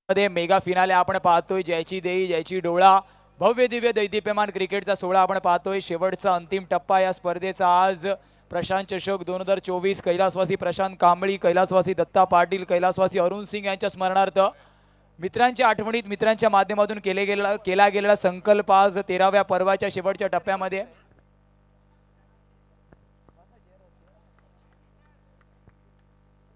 मध्ये mega finale आपण पाहतोय, जयची देई जयची डोळा, भव्य दिव्य दैदिप्यमान क्रिकेटचा सोहळा आपण पाहतोय। शेवटचा अंतिम टप्पा या स्पर्धेचा आज प्रशांत चषक 2024 कैलासवासी प्रशांत कांबळी, कैलासवासी दत्ता पाटील, कैलासवासी अरुण सिंग यांच्या स्मरणार्थ मित्रांच्या आठवणीत मित्रांच्या माध्यमातून केला गेलेला संकल्प आज 13व्या पर्वाच्या शेवटच्या टप्प्यामध्ये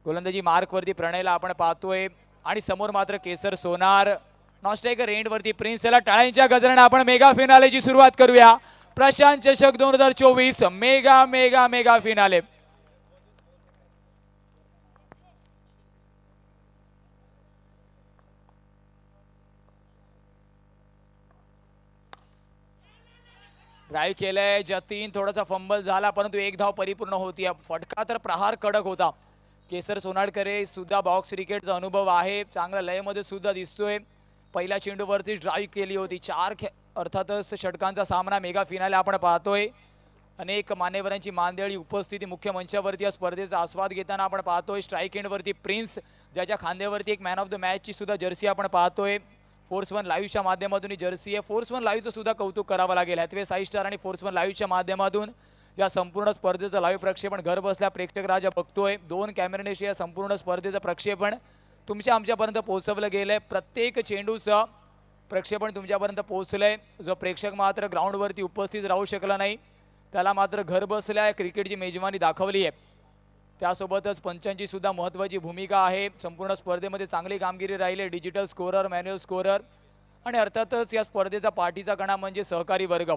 गोलंदाजी मार्क वरती प्रणयला आपण पाहतोय आणि समोर मात्र केसर सोनार नॉस्ट्रायकर एंड वरती प्रिन्स। याला टाळ्यांच्या गजराने आपण मेगा फिनालेची सुरुवात करूया। प्रशांत चषक 2024 mega mega mega finale. Drive केलंय जतीन, थोडासा फंबल झाला परंतु एक धाव परिपूर्ण होती। फटका तर प्रहार कडक होता। केसर सोनाडकरे सुद्धा बॉक्स क्रिकेटचा अनुभव आहे, चांगला लयमध्ये सुद्धा दिसतोय। पहिल्या चेंडूवरती ड्राईव्ह केली होती। अर्थातच षटकांचा सामना मेगा फिनाले आपण पाहतोय। अनेक मान्यवरांची मांदियाळी उपस्थिती मुख्य मंचावरती या स्पर्धेचा आस्वाद घेताना आपण पाहतोय। स्ट्राईक एंडवरती प्रिन्स, ज्याच्या खांद्यावरती एक मॅन ऑफ द मॅचची सुद्धा जर्सी आपण पाहतोय। फोर्स वन लाईव्हच्या माध्यमातून ही जर्सी आहे। फोर्स वन लाईव्हचं सुद्धा कौतुक करावं लागेल। हॅथवे साई स्टार आणि फोर्स वन लाईव्हच्या माध्यमातून या संपूर्ण स्पर्धेचं लाईव्ह प्रक्षेपण घर बसल्या प्रेक्षक राजा बघतोय। 2 कॅमेऱ्याने या संपूर्ण स्पर्धेचं प्रक्षेपण आमच्यापर्यंत पोहोचवलं गेलंय। प्रत्येक चेंडूचं प्रक्षेपण तुमच्यापर्यंत पोहोचलंय। जो प्रेक्षक मात्र ग्राउंडवरती उपस्थित राहू शकला नाही त्याला मात्र घर बसल्या क्रिकेटची मेजवानी दाखवली आहे। त्यासोबतच पंचांची सुद्धा महत्त्वाची भूमिका आहे। संपूर्ण स्पर्धेमध्ये चांगली कामगिरी राहिली। डिजिटल स्कोरर, मॅन्युअल स्कोरर आणि अर्थातच या स्पर्धेचा पाठीचा कणा म्हणजे सहकारी वर्ग।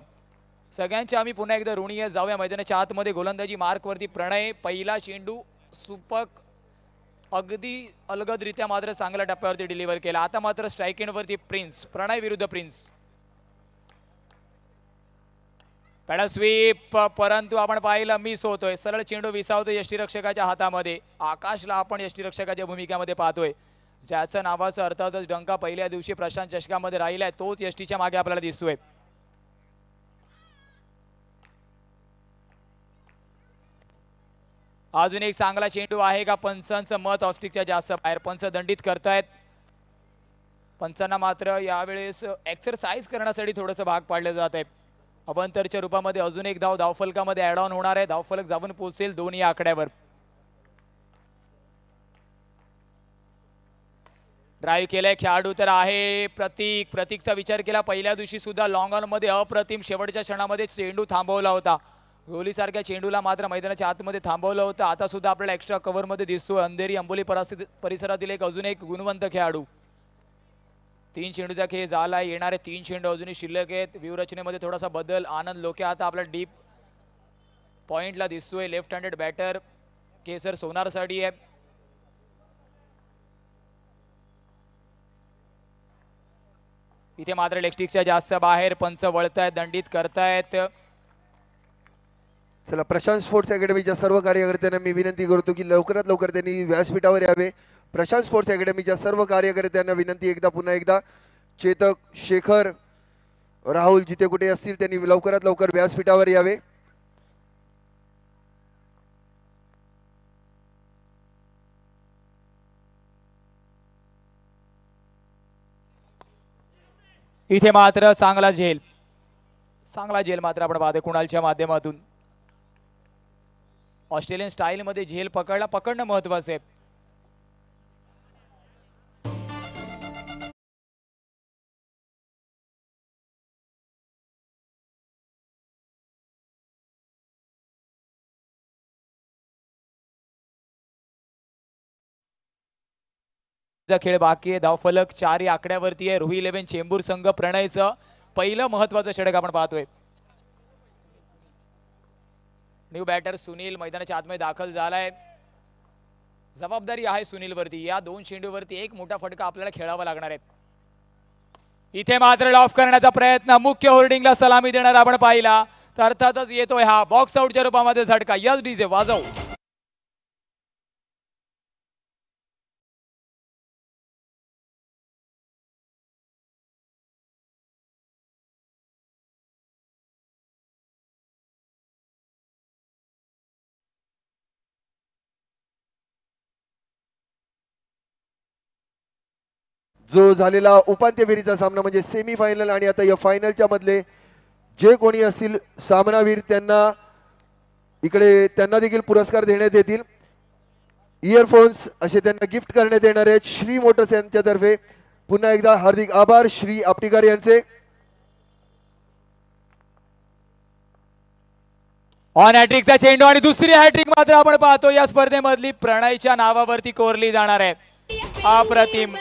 सगळ्यांचे आम्ही पुन्हा एकदा ऋणी जाऊया मैदानाच्या आतमध्ये। गोलंदाजी मार्कवरती प्रणय, पहिला चेंडू सुपक अगदी अलगदरित्या मात्र चांगल्या टप्प्यावरती डिलिव्हर केला। आता मात्र स्ट्राईक एंडवरती प्रिन्स, प्रणय विरुद्ध प्रिन्स। पॅडल स्वीप परंतु आपण पाहिलं मिस होतोय। सरळ चेंडू विसावतो यष्टीरक्षकाच्या हातामध्ये। आकाशला आपण यष्टीरक्षकाच्या भूमिकेमध्ये पाहतोय, ज्याचं नावाचा अर्थातच डंका पहिल्या दिवशी प्रशांत चषकामध्ये राहिलाय तोच यष्टीच्या मागे आपल्याला दिसतोय। अजून एक चांगला चेंडू आहे का? पंचांचं मत ऑफस्टिकच्या जास्त बाहेर, पंच दंडित करतायत। पंचांना मात्र यावेळेस एक्सरसाइज करण्यासाठी थोडंसं भाग पाडलं जात आहे। अवंतरच्या रूपामध्ये अजून एक धाव धावफलकामध्ये ऍड ऑन होणार आहे। धावफलक जाऊन पोहोचेल 2 या आकड्यावर। ड्राईव्ह केलंय खेळाडू तर आहे प्रतीकचा विचार केला पहिल्या दिवशी सुद्धा लॉंग ऑन मध्ये अप्रतिम शेवटच्या क्षणामध्ये चेंडू थांबवला होता। गोलीसारख्या चेंडूला मात्र मैदानाच्या आतमध्ये थांबवलं होतं। आता सुद्धा आपल्याला एक्स्ट्रा कव्हर मध्ये दिसतोय अंधेरी अंबोली परिसरातील अजून एक गुणवंत खेळाडू। 3 चेंडूचा खेळ झाला, येणारे 3 चेंडू अजूनही शिल्लक आहेत। व्यूरचनेमध्ये थोडासा बदल, आनंद लोके आता आपला डीप पॉइंटला दिसतोय। लेफ्ट हँडेड बॅटर केसर सोनारसाठी आहे। इथे मात्र लेगस्टिकच्या जास्त बाहेर, पंच वळतायत, दंडित करतायत। चला, प्रशांत स्पोर्ट्स अकॅडमीच्या सर्व कार्यकर्त्यांना मी विनंती करतो की लवकरात लवकर त्यांनी व्यासपीठावर यावे। प्रशांत स्पोर्ट्स अकॅडमीच्या सर्व कार्यकर्त्यांना विनंती, पुन्हा एकदा चेतक, शेखर, राहुल जिथे कुठे असतील त्यांनी लवकरात लवकर व्यासपीठावर यावे। इथे मात्र चांगला झेल मात्र आपण पाहतोय कुणालच्या माध्यमातून। ऑस्ट्रेलियन स्टाईल मध्ये झेल पकडणं महत्वाचं आहे। खेळ बाकी आहे। धावफलक 4 या आकड्यावरती आहे। रोही 11 चेंबूर संघ प्रणयचं पहिलं महत्वाचं षटक आपण पाहतोय। न्यू बॅटर सुनील मैदानाच्या आतमध्ये दाखल झालाय। जबाबदारी आहे सुनील वरती। या 2 चेंडूवरती एक मोठा फटका आपल्याला खेळावा लागणार आहे। इथे मात्र ऑफ करण्याचा प्रयत्न, मुख्य होर्डिंगला सलामी देणार आपण पाहिला तर अर्थातच येतोय हा बॉक्स आउटच्या रूपामध्ये झटका। यस डीजे वाजव। जो झालेला उपांत्य फेरीचा सामना म्हणजे सेमी फायनल आणि आता या फायनलच्या मधले जे कोणी असतील सामनावीर त्यांना इकडे त्यांना देखील पुरस्कार देण्यात येतील. इयरफोन्स असे त्यांना गिफ्ट करण्यात येणार आहेत श्री मोटर्स यांच्यातर्फे. पुन्हा एकदा हार्दिक आभार श्री आपटीकर यांचे. ऑन हॅट्रिकचा चेंडू आणि दुसरी हॅट्रिक मात्र आपण पाहतो या स्पर्धेमधली प्रणयच्या नावावरती कोरली जाणार आहे. अप्रतिम.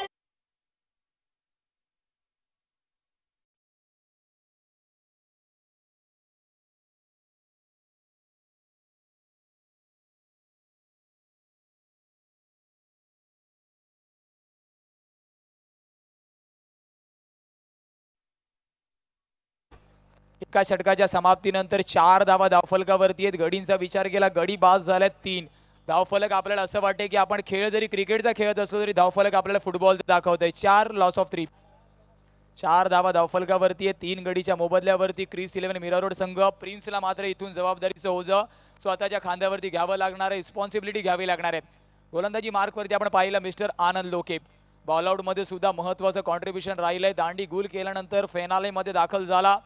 एका षटकाच्या समाप्तीनंतर 4 धावा धावफलकावरती आहेत. गडींचा विचार केला गडी बाद झाल्यात 3 धावफलक. आपल्याला असं वाटते की आपण खेळ जरी क्रिकेटचा खेळत असलो तरी धावफलक आपल्याला फुटबॉलचा दाखवत आहे. 4 लॉस ऑफ 3. 4 धावा धावफलकावरती आहे. 3 गडीच्या मोबदल्यावरती क्रिस 11 मिरा रोड संघ. प्रिन्सला मात्र इथून जबाबदारीचं ओझं स्वतःच्या खांद्यावरती घ्यावं लागणार आहे. रिस्पॉन्सिबिलिटी घ्यावी लागणार आहे. गोलंदाजी मार्कवरती आपण पाहिलं मिस्टर आनंद लोके. बॉल आउट मध्ये सुद्धा महत्वाचं कॉन्ट्रीब्युशन राहिलंय. दांडी गुल केल्यानंतर फेनाले मध्ये दाखल झाला.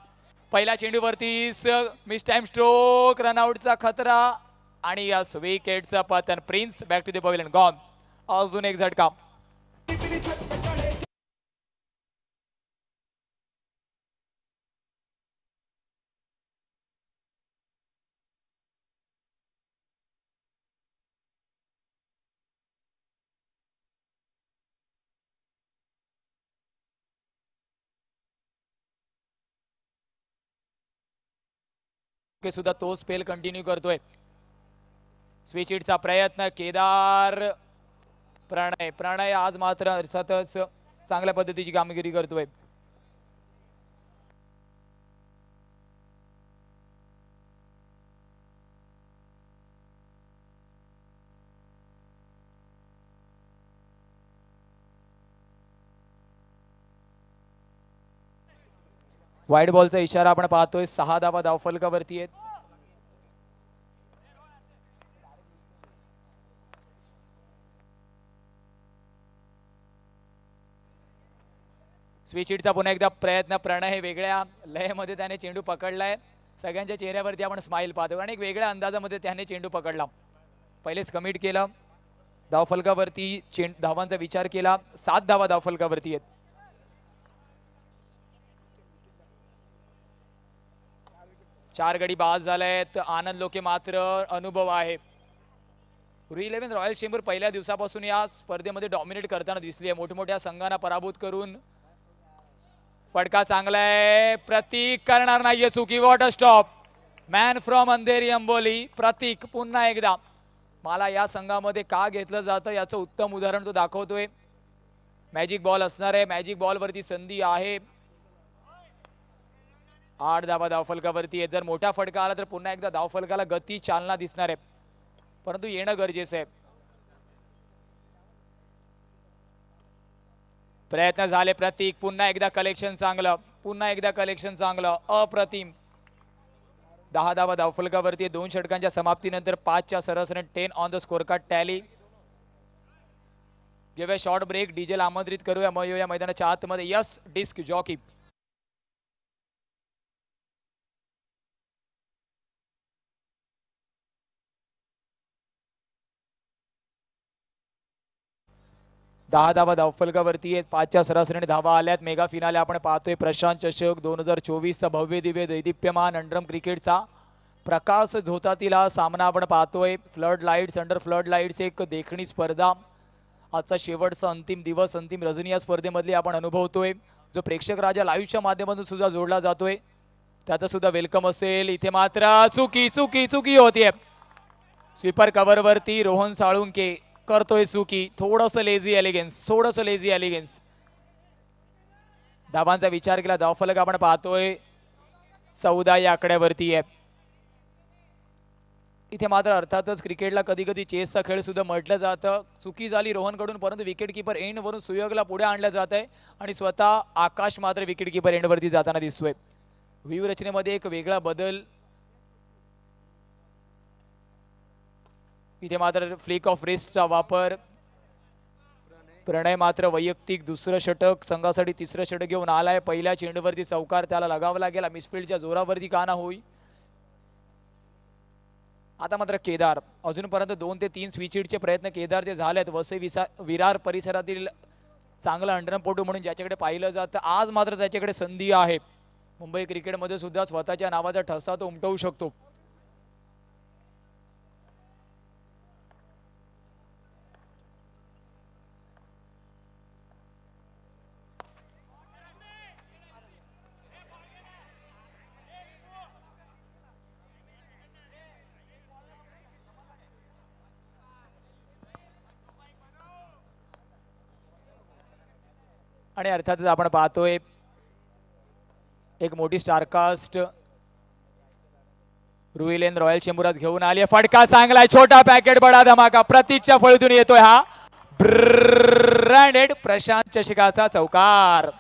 पहिल्या चेंडूवरती मिस टाइम स्ट्रोक. रनआउटचा खतरा आणि या विकेटचं पतन. Prince back to the pavilion gone. अजून एक झटका. सुद्धा तो स्पेल कंटिन्यू करतोय. स्विच हिटचा प्रयत्न केदार. प्रणय आज मात्र अर्थातच चांगल्या पद्धतीची कामगिरी करतोय. वाईड बॉलचा इशारा आपण पाहतोय. 6 धावा धावफलकावरती आहेत. स्विच हिटचा पुन्हा एकदा प्रयत्न. प्रणय हे वेगळ्या लयमध्ये त्याने चेंडू पकडलाय. सगळ्यांच्या चेहऱ्यावरती आपण स्माइल पाहतो आणि एक वेगळ्या अंदाजामध्ये त्याने चेंडू पकडला. पहिलेच कमिट केलं. धावफलकावरती धावांचा विचार केला. 7 धावा धावफलकावरती आहेत. चार गडी बाद झालेत. आनंद लोके मात्र अनुभव आहे. RU11 रॉयल चेंबर पहिल्या दिवसापासून या स्पर्धेमध्ये डॉमिनेट करताना दिसली आहे. मोठमोठ्या संघांना पराभूत करून. फटका चांगला आहे. प्रतीक करणार नाहीये चुकी. What a stop. Man from Andheri Amboli. Prateek पुन्हा एकदा. मला या संघामध्ये का घेतलं जातं याचं उत्तम उदाहरण तो दाखवतोय. मॅजिक बॉल असणार आहे. मॅजिक बॉल वरती संधी आहे. 8 धावा धावफलकावरती आहे. जर मोठा फटका आला तर पुन्हा एकदा धावफलकाला गती चालना दिसणार आहे. परंतु येणं गरजेचं आहे. प्रयत्न झाले. प्रतीक पुन्हा एकदा कलेक्शन चांगलं. पुन्हा एकदा कलेक्शन चांगलं. अप्रतिम. 10 धावा धावफलकावरती. 2 षटकांच्या समाप्तीनंतर 5च्या सरासरी 10 on the score card tally. Give a short break. डीजेल आमंत्रित करूया मग या मैदानाच्या आतमध्ये. Yes disc jockey. दहा धावा धावफलकावरती आहेत. 5च्या सरासरीने धावा आल्यात. मेगा फिनाले आपण पाहतोय. प्रशांत चषक 2024चा भव्य दिव्य दैदिप्यमान अंडरम क्रिकेटचा प्रकाश झोतातील हा सामना आपण पाहतोय. Flood lights under flood lights एक देखणी स्पर्धा. आजचा शेवटचा अंतिम दिवस अंतिम रजनी या स्पर्धेमधली आपण अनुभवतोय. जो प्रेक्षक राजा लाईव्हच्या माध्यमातून सुद्धा जोडला जातोय त्याचा सुद्धा वेलकम असेल. इथे मात्र चुकी चुकी चुकी होतीये. स्वीपर कव्हरवरती रोहन साळुंके करतोय चुकी. थोडंसं लेझी एलिगन्स. धावांचा विचार केला. धावफलक आपण पाहतोय 14 या आकड्यावरती आहे. इथे मात्र अर्थातच क्रिकेटला कधी कधी चेसचा खेळ सुद्धा म्हटलं जातं. चुकी झाली रोहनकडून परंतु विकेट किपर एंड वरून सुयोगला पुढे आणलं जात आहे आणि स्वतः आकाश मात्र विकेट किपर एंड वरती जाताना दिसतोय. व्यूहरचनेमध्ये एक वेगळा बदल. इथे मात्र फ्लिक ऑफ रिस्टचा वापर. प्रणय मात्र वैयक्तिक दुसरं षटक, संघासाठी तिसरं षटक घेऊन आलाय. पहिल्या चेंडूवरती चौकार त्याला लगावा लागेल. मिसफिल्डच्या जोरावरती का ना होई. आता मात्र केदार अजूनपर्यंत 2 ते 3 स्विचिडचे प्रयत्न केदारचे झालेत. वसई विरार परिसरातील चांगला अंडरपटू म्हणून ज्याच्याकडे पाहिलं जातं, आज मात्र त्याच्याकडे संधी आहे. मुंबई क्रिकेटमध्ये सुद्धा स्वतःच्या नावाचा ठसा तो उमटवू शकतो. आणि अर्थातच आपण पाहतोय एक मोठी स्टारकास्ट रुईलेन रॉयल चेंबुरात घेऊन आली. फटका चांगलाय. छोटा पॅकेट बडा धमाका. प्रतीकच्या फळीतून येतोय हा ब्रँडेड प्रशांत चषकाचा चौकार.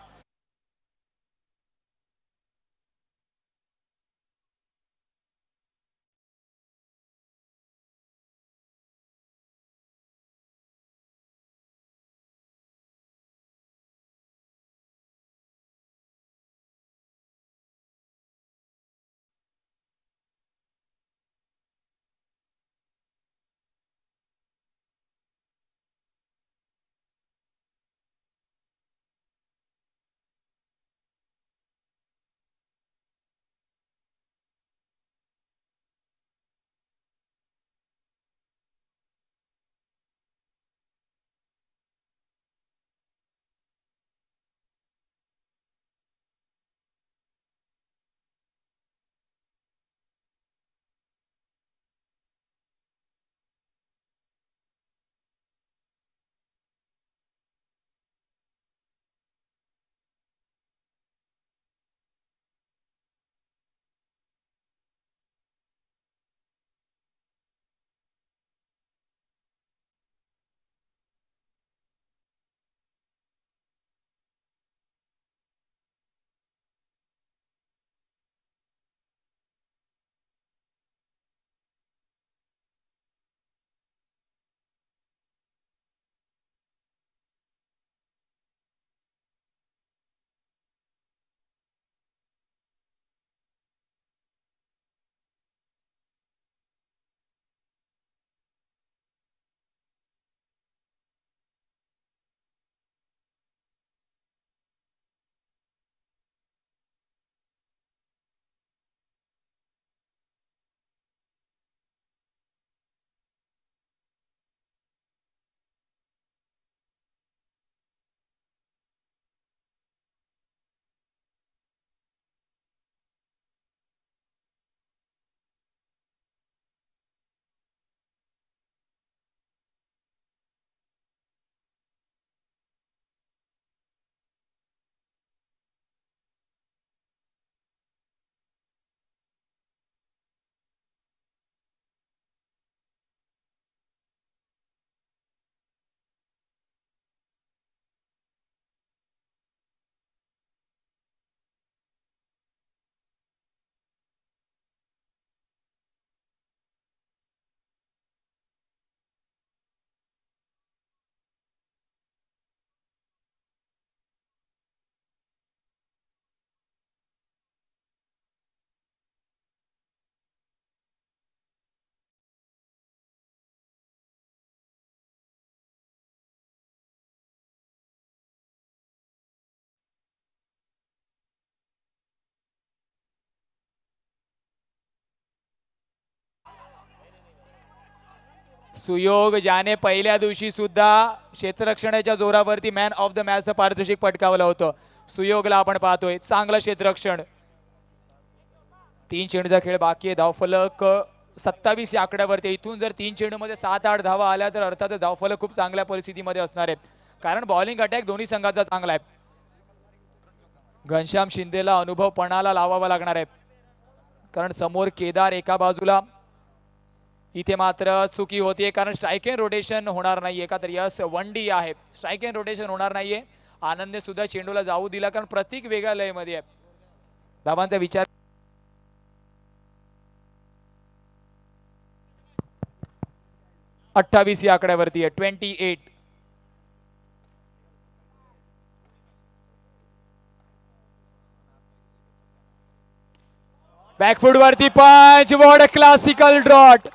सुयोग ज्याने पहिल्या दिवशी सुद्धा क्षेत्ररक्षणाच्या जोरावरती मॅन ऑफ द मॅचचं पारितोषिक पटकावलं होतं, सुयोगला आपण पाहतोय चांगलं क्षेत्ररक्षण. 3 चेंडूचा खेळ बाकी आहे. धावफलक 27 या आकड्यावरती. इथून जर 3 चेंडूमध्ये 7-8 धावा आल्या तर अर्थातच धावफलक खूप चांगल्या परिस्थितीमध्ये असणार आहे, कारण बॉलिंग अटॅक दोन्ही संघाचा चांगला आहे. घनश्याम शिंदेला अनुभव पणाला लावावा लागणार आहे, कारण समोर केदार एका बाजूला. इथे मात्र चुकी होतीये, कारण स्ट्राईक एंड रोटेशन होणार नाहीये का तर यस 1D आहे. स्ट्राईक एंड रोटेशन होणार नाहीये. आनंदने सुद्धा चेंडूला जाऊ दिला, कारण प्रतीक वेगळ्या लयमध्ये आहे. धावांचा विचार 28 या आकड्यावरती आहे. 28. बॅकफूट वरती punch, what classical drought,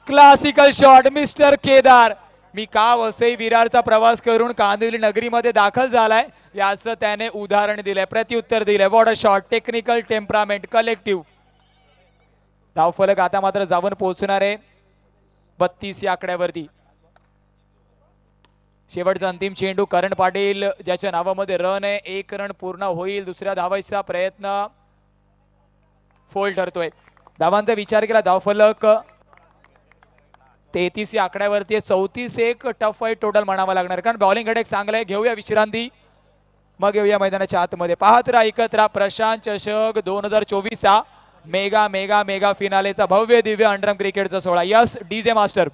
classical shot mister Kedar. मी का वसई विरारचा प्रवास करून कांदिवली नगरीमध्ये दाखल झालाय याचं त्याने उदाहरण दिलंय, प्रत्युत्तर दिलंय. What a shot, technical temperament, collective. धावफलक आता मात्र जाऊन पोहोचणार आहे 32 या आकड्यावरती. शेवटचा अंतिम चेंडू करण पाटील ज्याच्या नावामध्ये रन आहे, 1 रन पूर्ण होईल. दुसऱ्या धावायचा प्रयत्न फोल ठरतोय. धावांचा विचार केला धावफलक 33 या आकड्यावरती आहे. 34 एक टफ फाईट टोटल म्हणावा लागणार, कारण बॉलिंग कडे चांगलं आहे. घेऊया विश्रांती, मग येऊया मैदानाच्या आतमध्ये. पाहत राहा, ऐकत राहा. प्रशांत चषक 2024 हा मेगा मेगा मेगा फिनालेचा भव्य दिव्य अंडरम क्रिकेटचा सोहळा. Yes DJ master.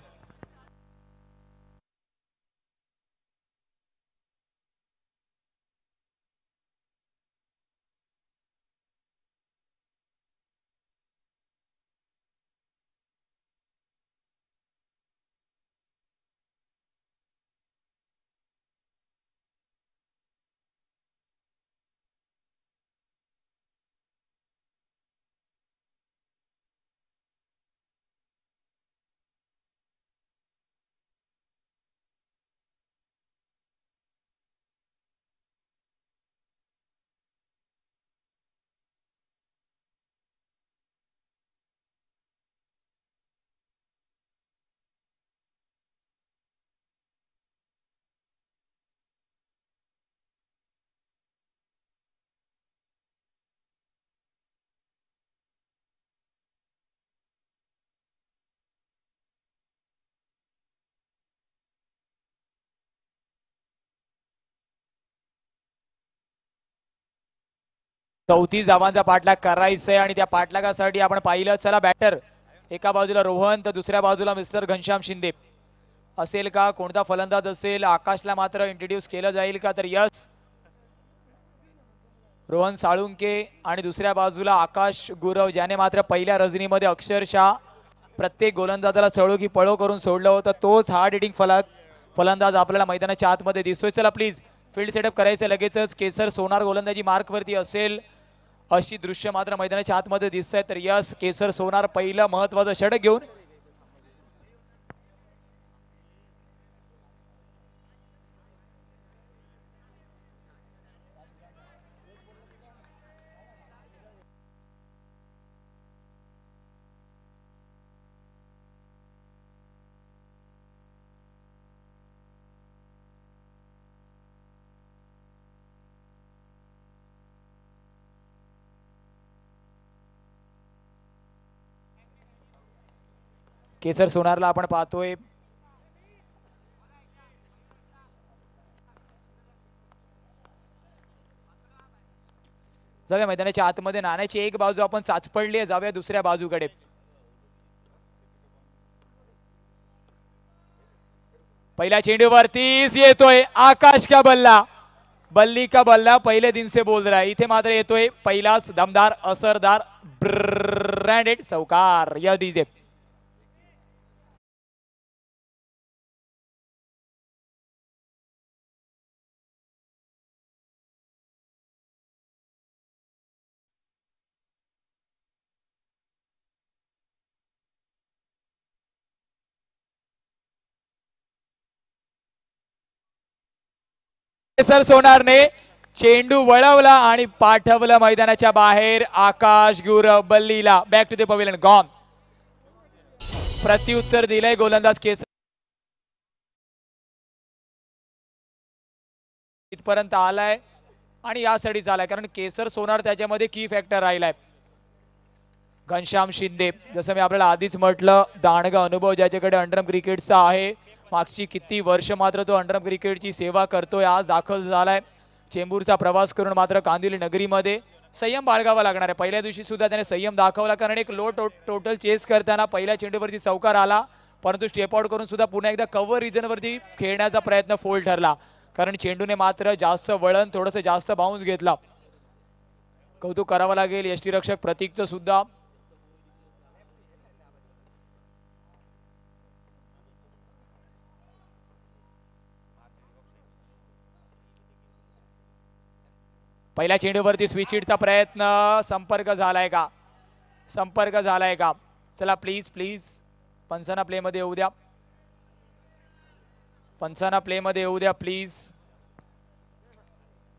चौतीस धावांचा पाठलाग करायचा आहे आणि त्या पाठलागासाठी आपण पाहिलं, चला बॅटर एका बाजूला रोहन तर दुसऱ्या बाजूला मिस्टर घनश्याम शिंदे असेल का, कोणता फलंदाज असेल, आकाशला मात्र इंट्रोड्यूस केलं जाईल का, तर यस रोहन साळुंके आणि दुसऱ्या बाजूला आकाश गुरव, ज्याने मात्र पहिल्या रजनीमध्ये अक्षरशः प्रत्येक गोलंदाजाला सळो की पळो करून सोडलं होतं. तोच हार्ड हिटिंग फलंदाज आपल्याला मैदानाच्या आतमध्ये दिसतोय. चला प्लीज फील्ड सेटअप करायचं लगेचच. केसर सोनार गोलंदाजी मार्कवरती असेल अशी दृश्य मात्र मैदानाच्या आतमध्ये दिसत आहे. तर यस केसर सोनार पहिलं महत्वाचं षटक घेऊन केसर सोनारला आपण पाहतोय जाऊया मैदानाच्या आतमध्ये. नाण्याची एक बाजू आपण चाचपडली आहे, जाऊया दुसऱ्या बाजूकडे. पहिल्या चेंडूवरतीच येतोय आकाश का बल्ला, बल्ली का बल्ला पहिले दिन से बोल रहा है. इथे मात्र येतोय पहिलाच दमदार असरदार ब्रँडेड चौकार. या डीजे केसर सोनारने चेंडू वळवला आणि पाठवलं मैदानाच्या बाहेर. आकाश गुरव बल्लीला. Back to the pavilion, gone. प्रत्युत्तर दिलंय गोलंदाज केसर. इथपर्यंत आलाय आणि यासाठी झालाय कारण केसर सोनार त्याच्यामध्ये की फॅक्टर राहिलाय. घनश्याम शिंदे, जसं मी आपल्याला आधीच म्हटलं, दांडगा अनुभव ज्याच्याकडे अंडरम क्रिकेटचा आहे. मागची किती वर्ष मात्र तो अंडरम क्रिकेटची सेवा करतोय. आज दाखल झालाय चेंबूरचा प्रवास करून मात्र कांदिवली नगरीमध्ये. संयम बाळगावा लागणार आहे. पहिल्या दिवशी सुद्धा त्याने संयम दाखवला, कारण एक लो टोटल चेस करताना पहिल्या चेंडूवरती चौकार आला, परंतु स्टेप आउट करून सुद्धा पुन्हा एकदा कव्हर रिजनवरती खेळण्याचा प्रयत्न फोल ठरला, कारण चेंडूने मात्र जास्त वळण, थोडंसं जास्त बाउन्स घेतला. कौतुक करावं लागेल यष्टीरक्षक प्रतीकचं सुद्धा. पहिल्या चेंडूवरती स्विच हिटचा प्रयत्न, संपर्क झालाय का, संपर्क झालाय का? चला प्लीज प्लीज पंचांना प्ले मध्ये येऊ द्या. पंचांना प्ले मध्ये येऊ द्या प्लीज.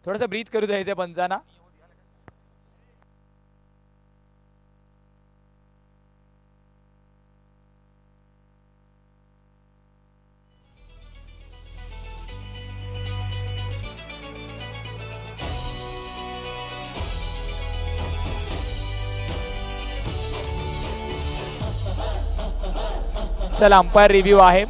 थोडस ब्रीथ करू द्यायचं पंचांना. चला अंपायर रिव्ह्यू आहे.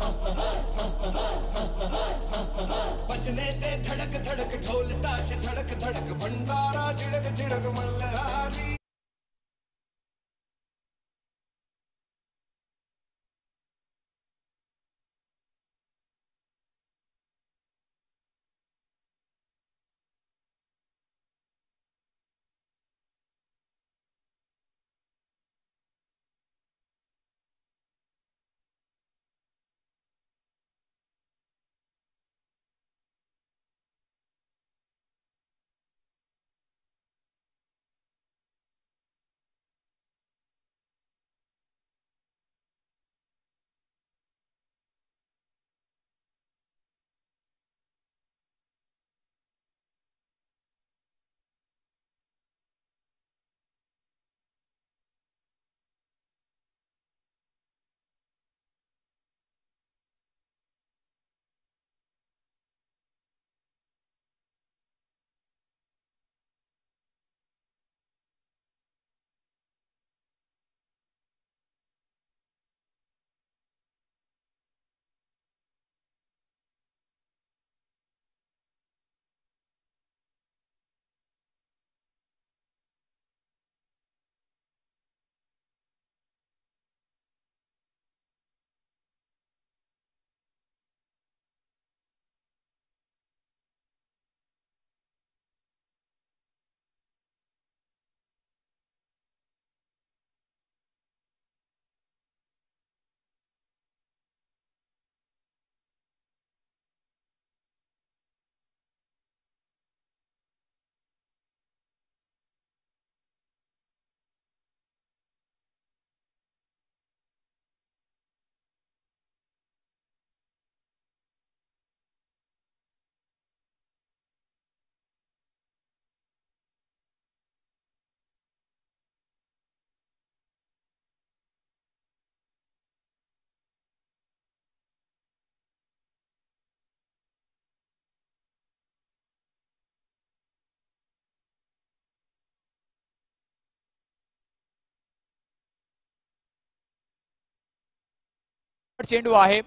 चेंडू आहे.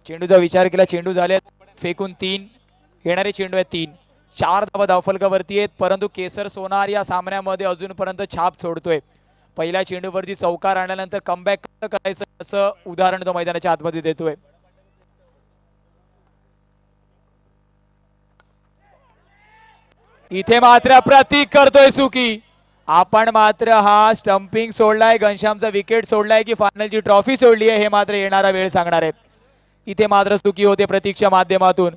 चेंडूचा विचार केला. चेंडू झाले फेकून 3. येणारे चेंडू आहेत 3. 4 धावा धावफलकावरती आहेत. परंतु केसर सोनार या सामन्यामध्ये अजूनपर्यंत छाप सोडतोय. पहिल्या चेंडूवरती चौकार आणल्यानंतर कमबॅक कसं करायचं असं उदाहरण तो मैदानाच्या आतमध्ये देतोय. इथे मात्र प्रतीक करतोय सुकी. आपण मात्र हा स्टंपिंग सोडलाय, घनश्यामचा विकेट सोडलाय की फायनलची ट्रॉफी सोडली आहे हे मात्र येणारा वेळ सांगणार आहे. इथे मात्र चुकी होते प्रतीकच्या माध्यमातून.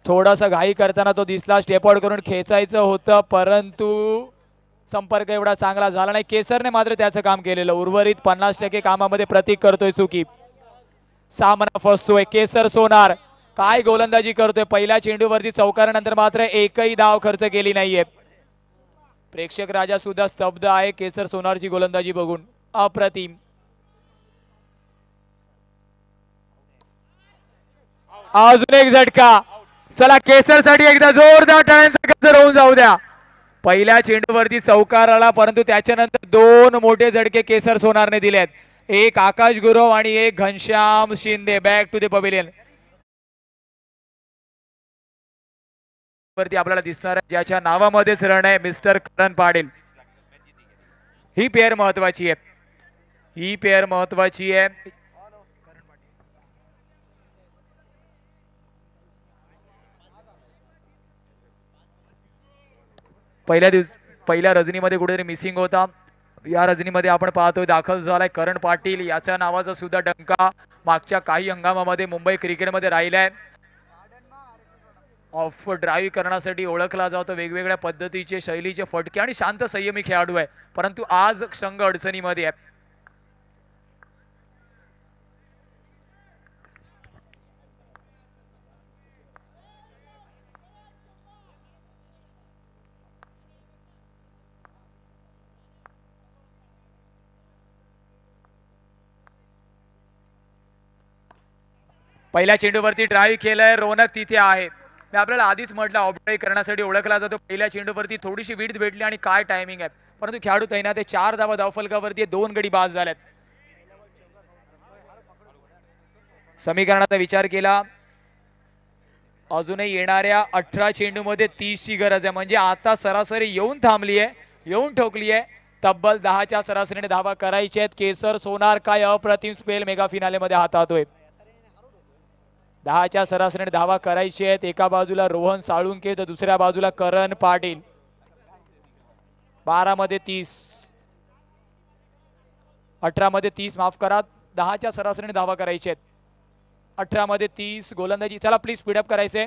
थोडासा घाई करताना तो दिसला. स्टेप आउट करून खेचायचं होतं परंतु संपर्क एवढा चांगला झाला नाही. केसरने मात्र त्याचं काम केलेलं. उर्वरित 50% कामामध्ये प्रतीक करतोय चुकी. सामना फसतोय. केसर सोनार काय गोलंदाजी करतोय. पहिल्या चेंडूवरती चौकारानंतर मात्र एकही धाव खर्च केली नाहीये. प्रेक्षक राजा सुद्धा स्तब्ध आहे केसर सोनारची गोलंदाजी बघून. अप्रतिम. अजून एक झटका. चला केसरसाठी एकदा जोरदार टाळ्यांचा गजर होऊन जाऊ द्या. पहिल्या चेंडूवरती चौकार आला परंतु त्याच्यानंतर 2 मोठे झटके केसर सोनारने दिलेत. एक आकाश गुरव आणि एक Ghanshyam Shinde. Back to the pavilion. वरती आपल्याला दिसणार ज्याच्या नावामध्येच रण आहे मिस्टर करण पाटील. ही पेअर महत्वाची आहे. ही पेअर महत्वाची आहे. पहिल्या रजनीमध्ये कुठेतरी मिसिंग होता. या रजनीमध्ये आपण पाहतोय दाखल झालाय करण पाटील. याच्या नावाचा सुद्धा डंका मागच्या काही हंगामामध्ये मुंबई क्रिकेटमध्ये राहिलाय. ऑफ ड्राईव्ह करण्यासाठी ओळखला जातो. वेगवेगळ्या पद्धतीचे शैलीचे फटके आणि शांत संयमी खेळाडू आहे, परंतु आज संघ अडचणीमध्ये आहे. पहिल्या चेंडूवरती ड्राईव्ह केलंय, रोनक तिथे आहे. मी आपल्याला आधीच म्हटलं ऑफ ड्राईव्ह करण्यासाठी ओळखला जातो. पहिल्या चेंडूवरती थोडीशी विड्थ भेटली आणि काय टायमिंग आहे, परंतु खेळाडू तैनात आहे. 4 धावा धावफलकावरती 2 गडी बाद झाल्यात. समीकरणाचा विचार केला, अजूनही येणाऱ्या 18 चेंडूमध्ये 30 ची गरज आहे. म्हणजे आता सरासरी येऊन थांबली आहे, येऊन ठोकली आहे. तब्बल 10च्या सरासरीने धावा करायच्या आहेत. केसर सोनार काय अप्रतिम स्पेल मेगा फिनाले मध्ये हाताळतोय. 10च्या सरासरीने धावा करायची आहेत. एका बाजूला रोहन साळुंके तर दुसऱ्या बाजूला करण पाटील. 12 मध्ये 30, 18 मध्ये 30 माफ करा. 10च्या सरासरीने धावा करायची आहेत. 18 मध्ये 30 गोलंदाजी. चला प्लीज स्पीडअप करायचे.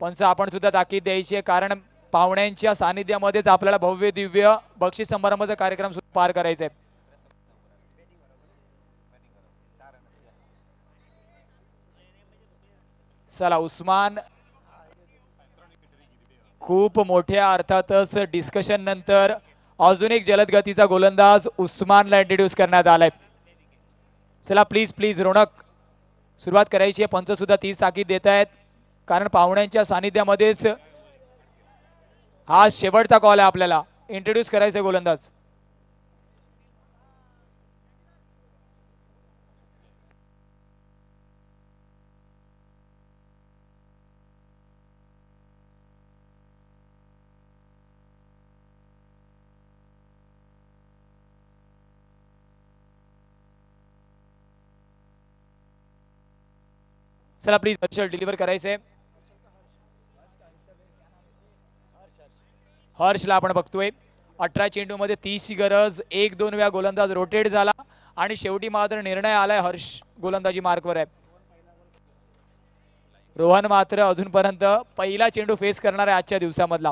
पंच आपण सुद्धा ताकीद द्यायची आहे, कारण पाहुण्यांच्या सानिध्यामध्येच आपल्याला भव्य दिव्य बक्षीस समारंभाचा कार्यक्रम सुद्धा पार करायचा आहे. चला उस्मान, खूप मोठ्या अर्थातच डिस्कशन नंतर अजून एक जलद गतीचा गोलंदाज उस्मानला इंट्रोड्यूस करण्यात आलाय. चला प्लीज प्लीज रोनक, सुरुवात करायची आहे. पंच सुद्धा 30 ताकीद देत आहेत, कारण पाहुण्यांच्या सानिध्यामध्येच हा शेवटचा कॉल आहे. आपल्याला इंट्रोड्यूस करायचा गोलंदाज. चला प्लीज हर्षल डिलिव्हर करायचंय. हर्षला आपण बघतोय. 18 चेंडू मध्ये 30 ची गरज. 1-2 वेळा गोलंदाज रोटेट झाला आणि शेवटी मात्र निर्णय आलाय. हर्ष गोलंदाजी मार्कवर आहे. रोहन मात्र अजूनपर्यंत पहिला चेंडू फेस करणार आहे आजच्या दिवसामधला.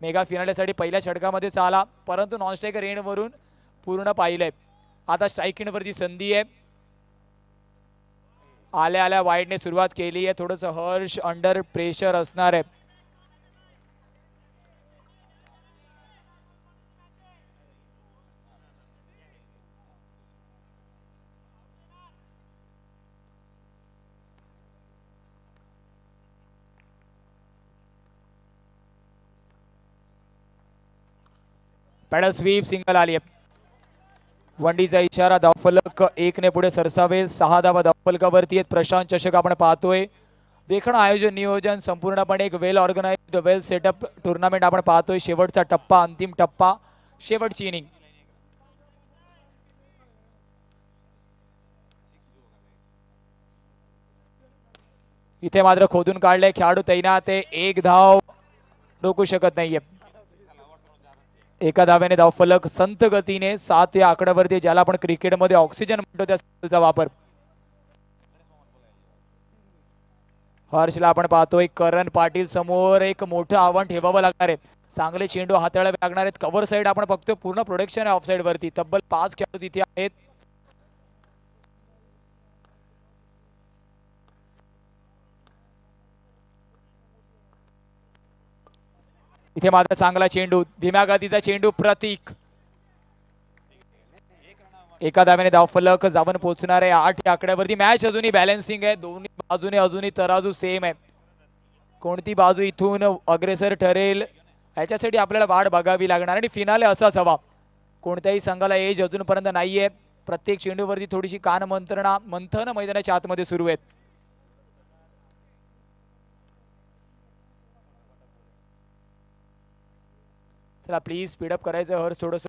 मेगा फिनालेसाठी पहिल्या षटकामध्येच आला, परंतु नॉन स्ट्रायकर रेंज वरून पूर्ण पाहिलंय. आता स्ट्रायकिंग वरती संधी आहे. आल्या आल्या वाईडने सुरुवात केली आहे. थोडंसं हर्ष अंडर प्रेशर असणार आहे. पॅडल स्वीप सिंगल आली आहे. वंडीचा इशारा. धावफलक 1 ने पुढे सरसावेल. 6 धावा धावफलकावरती आहेत. प्रशांत चषक आपण पाहतोय. देखणं आयोजन नियोजन संपूर्णपणे एक वेल ऑर्गनाइज्ड वेल सेटअप टुर्नामेंट आपण पाहतोय. शेवटचा टप्पा, अंतिम टप्पा, शेवटची इनिंग. इथे मात्र खोदून काढले. खेळाडू तैनात आहे. 1 धाव रोखू शकत नाहीये. एका धाव्याने धावफलक संत गतीने 7 या आकड्यावरती, ज्याला आपण क्रिकेटमध्ये ऑक्सिजन म्हणतो त्या स्किलचा वापर. हर्षला आपण पाहतोय. करण पाटील समोर एक मोठं आव्हान ठेवावं लागणार आहे. चांगले चेंडू हाताळावे लागणार आहेत. कव्हर साईड आपण बघतोय पूर्ण प्रोटेक्शन आहे ऑफ साईड वरती. तब्बल 5 खेळाडू तिथे आहेत. इथे मात्र चांगला चेंडू, धीम्या गतीचा चेंडू. प्रतीक एका धाव्याने धावफलक जाऊन पोहोचणार आहे 8 या आकड्यावरती. मॅच अजूनही बॅलन्सिंग आहे. दोन्ही बाजूने अजूनही तराजू सेम आहे. कोणती बाजू इथून अग्रेसर ठरेल याच्यासाठी आपल्याला वाट बघावी लागणार आणि फिनाले असाच हवा. कोणत्याही संघाला एज अजूनपर्यंत नाहीये. प्रत्येक चेंडूवरती थोडीशी कान मंथन मैदानाच्या आतमध्ये सुरू आहेत. चला प्लीज स्पीडअप करायचं हर्ष थोडंसं.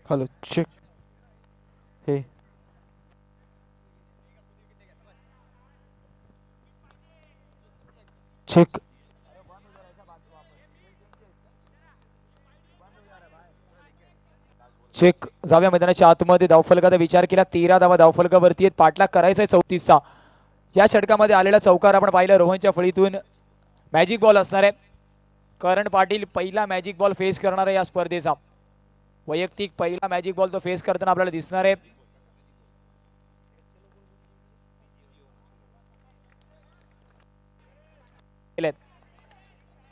हॅलो चेक हे चेक चेक जाऊया मैदानाच्या आतमध्ये धावफलकाचा विचार केला 13 धावा धावफलकावरती आहेत. पाठलाग करायचा आहे 34चा. या षटकामध्ये आलेला चौकार आपण पाहिला रोहनच्या फळीतून मॅजिक बॉल असणार आहे. करण पाटील पहिला मॅजिक बॉल फेस करणार आहे या स्पर्धेचा. वैयक्तिक पहिला मॅजिक बॉल तो फेस करताना आपल्याला दिसणार आहे.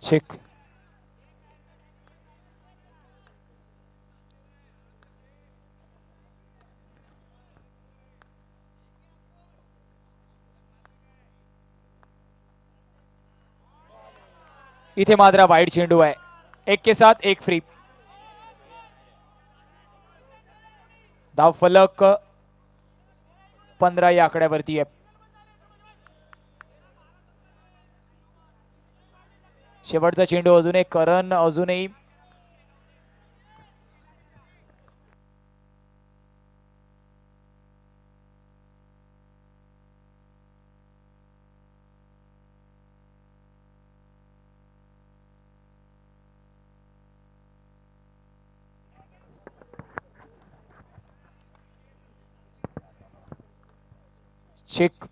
चेक इथे मात्र वाईड चेंडू आहे. 1 के साथ 1 फ्री. धाव फलक 15 या आकड्यावरती आहे. शेवटचा चेंडू अजूनही करण अजूनही check.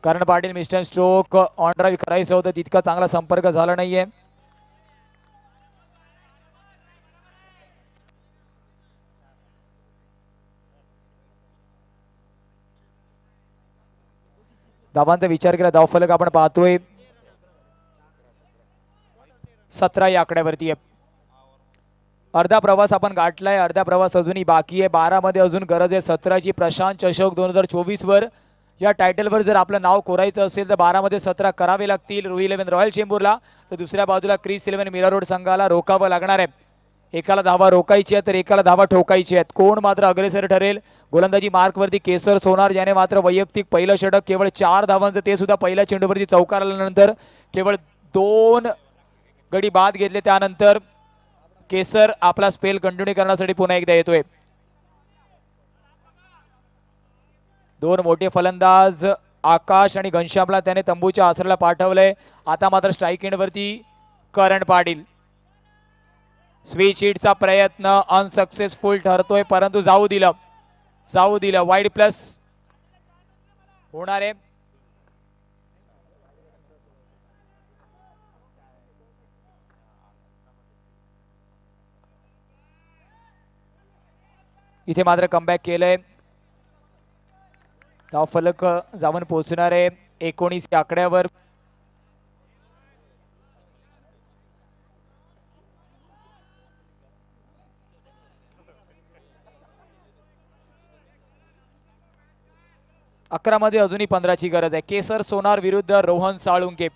Karan Patil mister stroke on drive करायचं होतं तितका चांगला संपर्क झाला नाहीये. धावांचा विचार केला धावफलक आपण पाहतोय 17 या आकड्यावरती आहे. अर्धा प्रवास आपण गाठलाय. अर्धा प्रवास अजूनही बाकी आहे. 12 मध्ये अजून गरज आहे 17ची. प्रशांत चषक 2024 वर या टायटलवर जर आपलं नाव कोरायचं असेल तर 12 मध्ये 17 करावे लागतील रॉयल चेंबूरला. तर दुसऱ्या बाजूला क्रिस 11 मीरा रोड संघाला रोखावं लागणार आहे. एकाला धावा रोखायची आहे तर एकाला धावा ठोकायची आहेत. कोण मात्र अग्रेसर ठरेल. गोलंदाजी मार्कवरती केसर सोनार ज्याने मात्र वैयक्तिक पहिलं षटक केवळ 4 धावांचं ते सुद्धा पहिल्या चेंडूवरती चौकार आल्यानंतर केवळ 2 गडी बाद घेतले. त्यानंतर केसर आपला स्पेल कंटिन्यू करण्यासाठी पुन्हा एकदा येतोय. 2 मोठे फलंदाज आकाश आणि घनश्यामला त्याने तंबूच्या आसराला पाठवलंय. आता मात्र स्ट्राईक एंड वरती करण पाटील. स्विच हिटचा प्रयत्न अनसक्सेसफुल ठरतोय परंतु जाऊ दिलं वाईड प्लस होणार आहे. इथे मात्र कमबॅक केलंय. धावफलक जाऊन पोहोचणार आहे 19 या आकड्यावर. अकरा मध्ये अजूनही 15ची गरज आहे. केसर सोनार विरुद्ध रोहन साळुंके.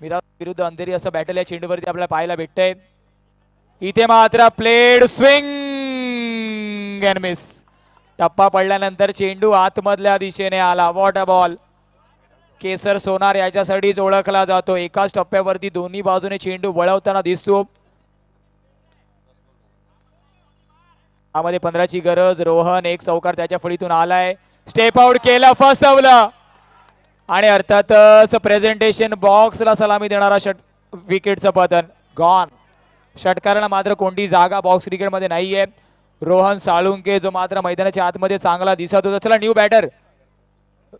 मीरा विरुद्ध अंधेरी असं बॅटल या चेंडूवरती आपल्याला पाहायला भेटतंय. इथे मात्र प्लेड स्विंग अँड मिस. टप्पा पडल्यानंतर चेंडू आतमधल्या दिशेने आला. What a ball. केसर सोनार याच्यासाठीच ओळखला जातो. एकाच टप्प्यावरती दोन्ही बाजूने चेंडू वळवताना दिसतो. यामध्ये 15ची गरज. रोहन एक चौकार त्याच्या फळीतून आलाय. स्टेप आउट केलं फसवलं आणि अर्थातच प्रेझेंटेशन बॉक्सला सलामी देणारा विकेटचं पतन गॉन. षटकाराला मात्र कोणती जागा बॉक्स क्रिकेटमध्ये नाहीये. रोहन साळुंके जो मात्र मैदानाच्या आतमध्ये चांगला दिसत होता. चला न्यू बॅटर.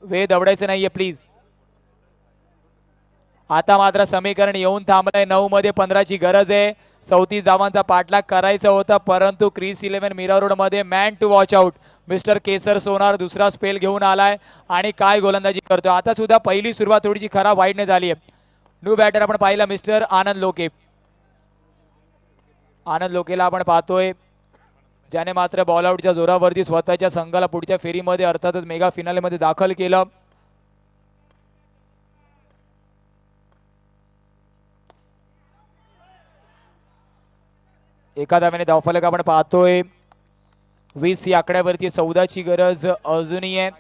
वे दवडायचं नाहीये प्लीज. आता मात्र समीकरण येऊन थांबलंय. 9 मध्ये 15ची गरज आहे. 34 धावांचा पाठलाग करायचा होता परंतु क्रिस 11 मीरा रोड मध्ये man to watch out. Mister Kesar Sonar दुसरा स्पेल घेऊन आलाय आणि काय गोलंदाजी करतो. आता सुद्धा पहिली सुरुवात थोडीशी खराब वाईडने झाली आहे. न्यू बॅटर आपण पाहिला मिस्टर आनंद लोके. आनंद लोकेला आपण पाहतोय ज्याने मात्र बॉल आउटच्या जोरावरती स्वतःच्या संघाला पुढच्या फेरीमध्ये अर्थातच मेगा फिनालेमध्ये दाखल केलं. एका धाव्याने धावफलक आपण पाहतोय 20 या आकड्यावरती. 14ची गरज अजूनही आहे.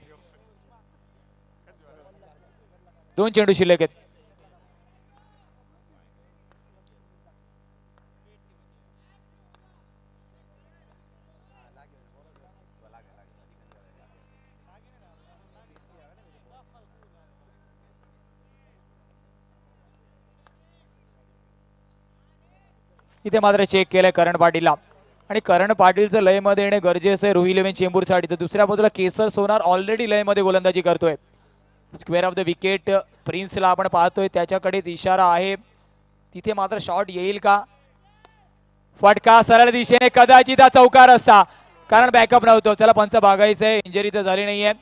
2 चेंडू शिल्लक आहेत. इथे मात्र चेक केलंय करण पाटीलला आणि करण पाटीलचं लयमध्ये येणे गरजेचं आहे रोहिल इलेव्हन चेंबूरसाठी. तर दुसऱ्या बाजूला केसर सोनार ऑलरेडी लयमध्ये गोलंदाजी करतोय. स्क्वेअर ऑफ द विकेट प्रिन्सला आपण पाहतोय त्याच्याकडेच इशारा आहे. तिथे मात्र शॉट येईल का? फटका सरळ दिशेने कदाचित हा चौकार असता कारण बॅकअप नव्हतं. चला पंच बघायचंय इंजरी तर झाली नाहीये.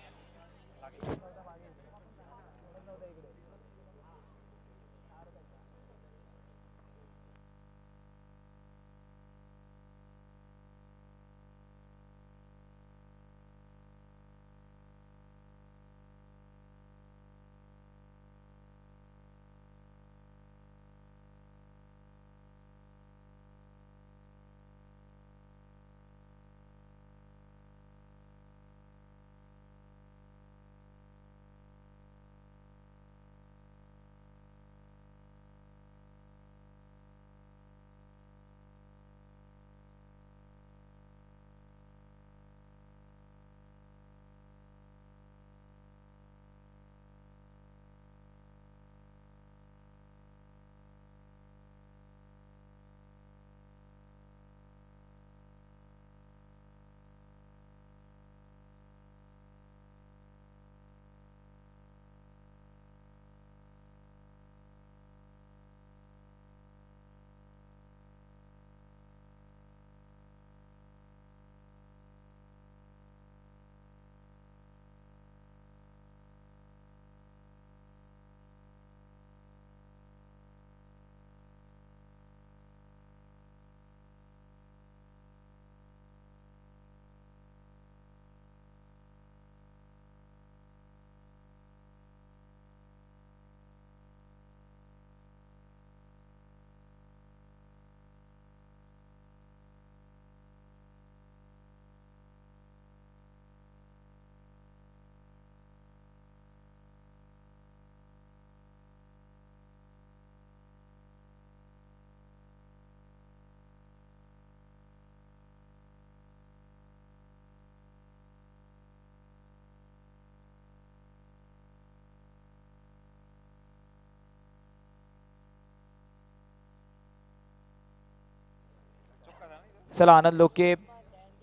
चला आनंद लोके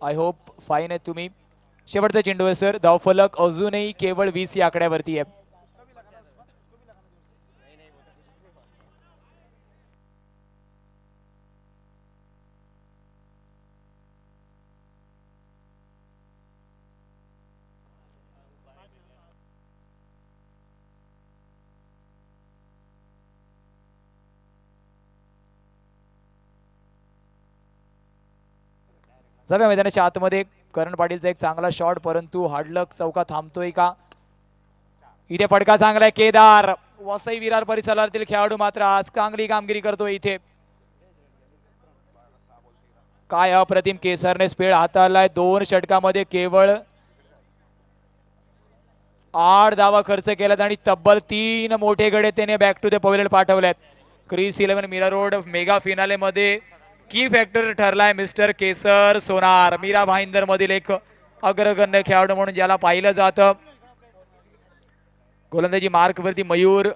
आय होप फाईन आहे तुम्ही. शेवटचा चेंडू आहे सर. धावफलक अजूनही केवळ 20 या आकड्यावरती आहे. जाऊया मैदानाच्या आतमध्ये. करण पाटीलचा एक चांगला शॉट परंतु हार्डलक चौका थांबतोय का? इथे फटका चांगला आहे. केदार वसई विरार परिसरातील खेळाडू मात्र आज चांगली कामगिरी करतोय. इथे काय अप्रतिम केसरने स्पीड हाताळलाय. 2 षटकामध्ये केवळ 8 धावा खर्च केल्यात आणि तब्बल 3 मोठे गडे त्याने बॅक टू द पवेलियन पाठवल्यात. Chris 11 Mira road mega finale मध्ये की फॅक्टर ठरलाय मिस्टर केसर सोनार. मीरा भाईंदर मधील एक अग्रगण्य खेळाडू म्हणून ज्याला पाहिलं जातं. गोलंदाजी मार्क वरती मयूर.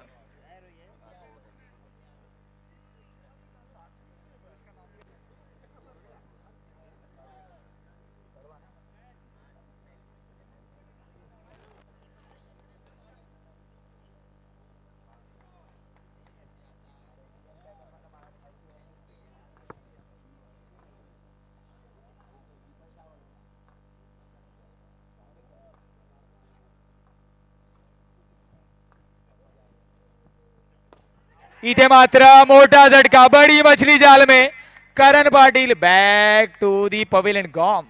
इथे मात्र मोठा झटका. बडी मछली जाल में Karan Patil back to the pavilion gone.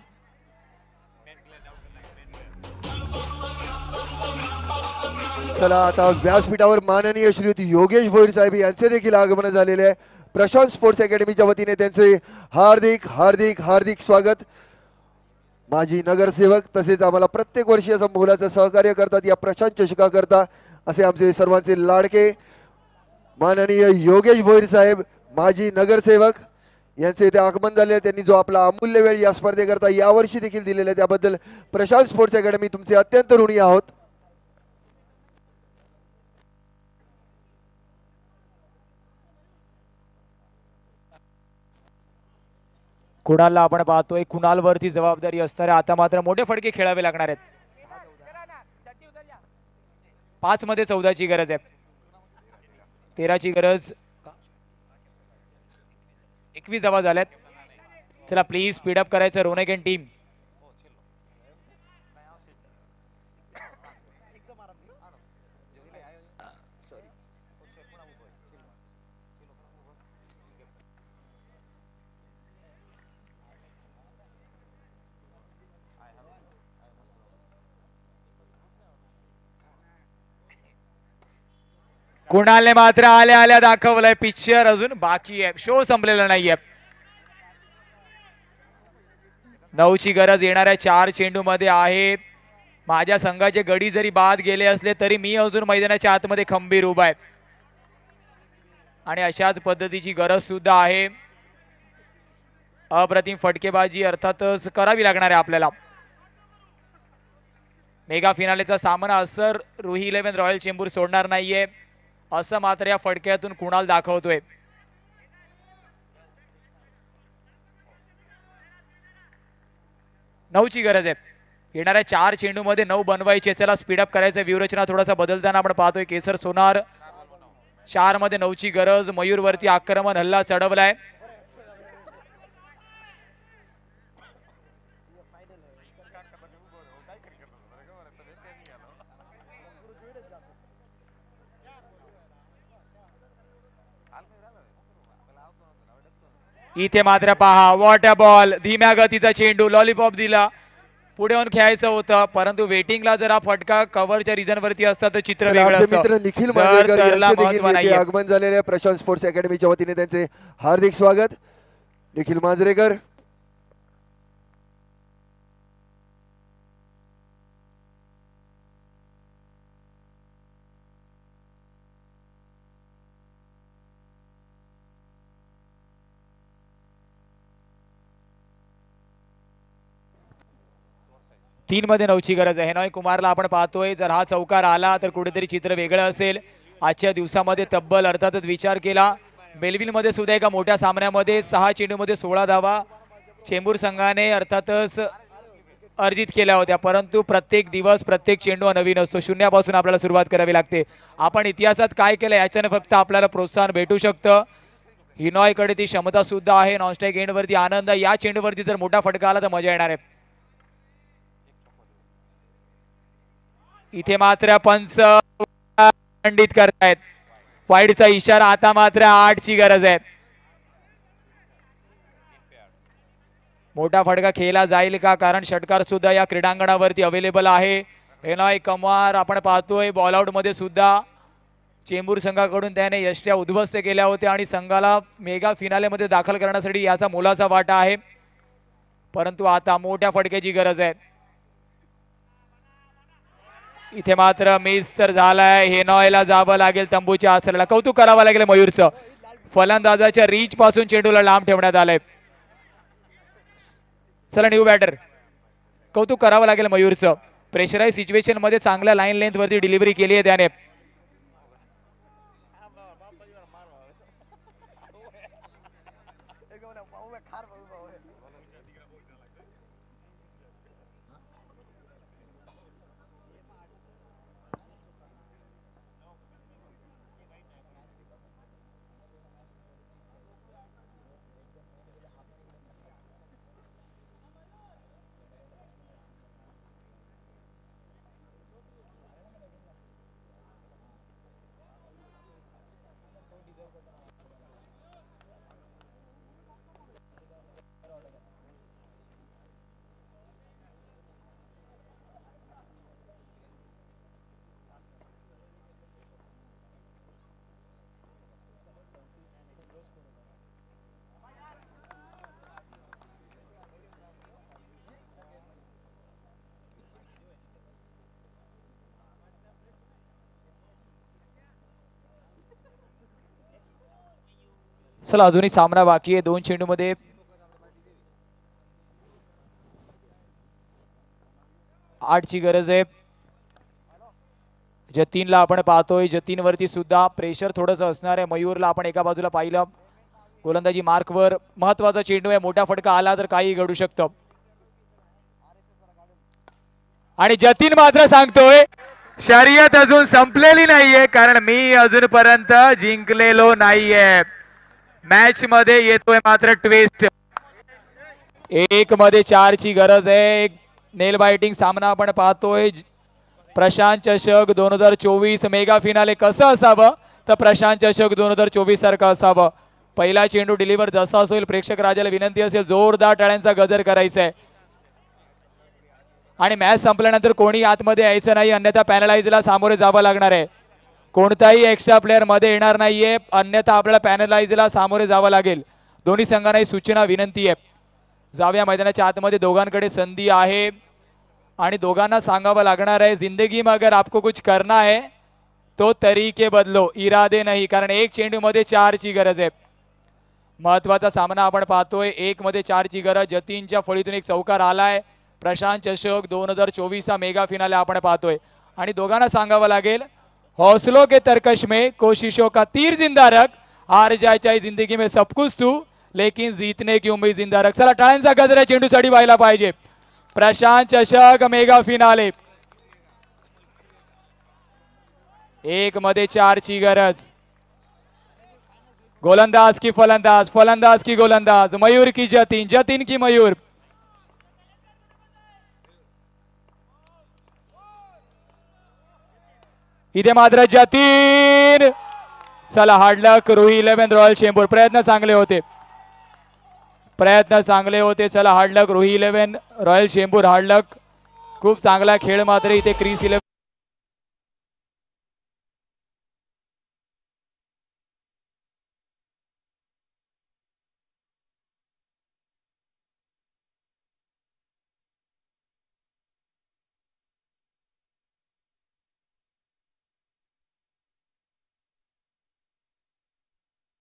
चला आता व्यासपीठावर माननीय श्रीयुत योगेश भोईर साहेब यांचे देखील आगमन झालेले आहे. प्रशांत स्पोर्ट्स अकॅडमीच्या वतीने त्यांचे हार्दिक हार्दिक हार्दिक स्वागत. माजी नगरसेवक तसेच आम्हाला प्रत्येक वर्षी असं मोलाचं सहकार्य करतात या प्रशांत चषका करता असे आमचे सर्वांचे लाडके माननीय योगेश भोईर साहेब माजी नगरसेवक यांचे इथे आगमन झाले. त्यांनी जो आपला अमूल्य वेळ या स्पर्धेकरता यावर्षी देखील दिलेला आहे त्याबद्दल प्रशांत स्पोर्ट्स अकॅडमी तुमचे अत्यंत ऋणी आहोत. कुणालला आपण पाहतोय, कुणालवरती जबाबदारी असणार आहे. आता मात्र मोठे फटके खेळावे लागणार आहेत. 5 मध्ये 14ची गरज आहे. 13ची गरज. 21 धावा झाल्यात. चला प्लीज स्पीडअप करायचं रोनेक एंड टीम. कुणालने मात्र आल्या आल्या दाखवलंय पिक्चर अजून बाकी आहे. शो संपलेला नाहीये. 9ची गरज येणाऱ्या 4 चेंडू मध्ये आहे. माझ्या संघाचे गडी जरी बाद गेले असले तरी मी अजून मैदानाच्या आतमध्ये खंबीर उभा आहे आणि अशाच पद्धतीची गरज सुद्धा आहे. अप्रतिम फटकेबाजी अर्थातच करावी लागणार आहे आपल्याला. मेगा फिनालेचा सामना असर रुही 11 रॉयल चेंबूर सोडणार नाहीये असं मात्र या फटक्यातून कुणाल दाखवतोय. नऊची गरज आहे. येणाऱ्या 4 चेंडू मध्ये 9 बनवायचे. चला स्पीडअप करायचं. व्यूहरचना थोडासा बदलताना आपण पाहतोय. केसर सोनार 4 मध्ये 9ची गरज. मयूर वरती आक्रमण हल्ला चढवलाय. इथे मात्र पहा वॉटर बॉल. धीम्या गतीचा चेंडू. लॉलीपॉप दिला. पुढे येऊन खेळायचं होतं परंतु वेटिंगला जर फटका कव्हरच्या रिझन वरती असता तर चित्र वेगळं असतं. मित्र निखिल मांजरेकर यांचे देखील येथे आगमन झालेले आहे. प्रशांत स्पोर्ट्स अकॅडमीच्या वतीने त्यांचे हार्दिक स्वागत. निखिल मांजरेकर तीन मध्ये 9ची गरज आहे. हेनॉय कुमारला आपण पाहतोय. जर हा चौकार आला तर कुठेतरी चित्र वेगळं असेल. आजच्या दिवसामध्ये तब्बल अर्थातच विचार केला. बेलविल मध्ये सुद्धा एका मोठ्या सामन्यामध्ये 6 चेंडूमध्ये 16 धावा चेंबूर संघाने अर्थातच अर्जित केल्या होत्या परंतु प्रत्येक दिवस प्रत्येक चेंडू नवीन असतो. शून्यापासून आपल्याला सुरुवात करावी लागते. आपण इतिहासात काय केलं याच्याने फक्त आपल्याला प्रोत्साहन भेटू शकतं. हिनॉयकडे ती क्षमता सुद्धा आहे. नॉनस्ट्राईक एंडवरती आनंद. या चेंडूवरती जर मोठा फटका आला तर मजा येणार आहे. इथे मात्र पंच खंडित करतायत. वाईडचा इशारा. आता मात्र 8ची गरज आहे. मोठा फटका खेळला जाईल का कारण षटकार सुद्धा या क्रीडांगणावरती अवेलेबल आहे. हेनॉय कुमार आपण पाहतोय बॉल आउट मध्ये सुद्धा चेंबूर संघाकडून त्याने यष्ट्या उद्ध्वस्त केल्या होत्या आणि संघाला मेगा फिनाले मध्ये दाखल करण्यासाठी याचा मोलाचा वाटा आहे परंतु आता मोठ्या फटक्याची गरज आहे. इथे मात्र मिस तर झालाय. हेनॉयला जावं लागेल तंबूच्या आसराला. कौतुक करावं लागेल मयूरचं. फलंदाजाच्या रीच पासून चेंडूला लांब ठेवण्यात आलंय. चला न्यू बॅटर. कौतुक करावं लागेल मयूरचं. प्रेशराइज सिच्युएशन मध्ये चांगल्या लाईन लेंथ वरती डिलिव्हरी केली आहे त्याने. चला अजूनही सामना बाकी आहे. 2 चेंडू मध्ये 8ची गरज आहे. जतीनला आपण पाहतोय. जतीन वरती सुद्धा प्रेशर थोडंसं असणार आहे. मयूरला आपण एका बाजूला पाहिलं गोलंदाजी मार्कवर महत्वाचा चेंडू आहे, मोठा फटका आला तर काही घडू शकतं. आणि जतीन मात्र सांगतोय शर्यत अजून संपलेली नाहीये, कारण मी अजूनपर्यंत जिंकलेलो नाहीये. मॅच मध्ये येतोय मात्र ट्विस्ट. 1 मध्ये 4 ची गरज आहे. एक नेल बायटिंग सामना आपण पाहतोय. प्रशांत चषक 2024 मेगा फिनाले कसं असावं तर प्रशांत चषक 2024 सारखं असावं. पहिला चेंडू डिलिव्हर जसा असेल प्रेक्षक राजाला विनंती असेल जोरदार टाळ्यांचा गजर करायचा आहे. आणि मॅच संपल्यानंतर कोणी आतमध्ये यायचं नाही, अन्यथा पॅनलाइजला सामोरे जावं लागणार आहे. कोणताही एक्स्ट्रा प्लेअर मध्ये येणार नाहीये, अन्यथा आपल्याला पॅनलाइजला सामोरे जावं लागेल. दोन्ही संघांना सूचना विनंती आहे. जाऊया मैदानाच्या आतमध्ये. दोघांकडे संधी आहे आणि दोघांना सांगावं लागणार आहे जिंदगी में अगर आपको कुछ करना है तो तरीके बदलो, इरादे नहीं. कारण एक चेंडू मध्ये 4 ची गरज आहे. महत्वाचा सामना आपण पाहतोय. 1 मध्ये 4 ची गरज. जतीनच्या फळीतून एक चौकार आलाय. प्रशांत चषक 2024 मेगा फिनाले आपण पाहतोय आणि दोघांना सांगावं लागेल हौसलों के तरकश में कोशिशों का तीर जिंदा रख, हार जाए चाहे जिंदगी में सब कुछ तू, लेकिन जीतने की उम्मीद जिंदा रख. चला टाळ्यांचा गजर चेंडूसाठी व्हायला पाहिजे. प्रशांत चषक मेगा फिनाले 1 मध्ये 4 ची गरज. गोलंदाज की फलंदाज, फलंदाज की गोलंदाज, मयूर की जतीन, जतीन की मयूर. इथे मात्र जतीन. चला हार्डलक रोही 11 रॉयल चेंबूर. प्रयत्न चांगले होते, प्रयत्न चांगले होते. चला हार्डलक रोही 11 रॉयल चेंबूर. हार्डलक खूप चांगला खेळ मात्र इथे क्रीस 11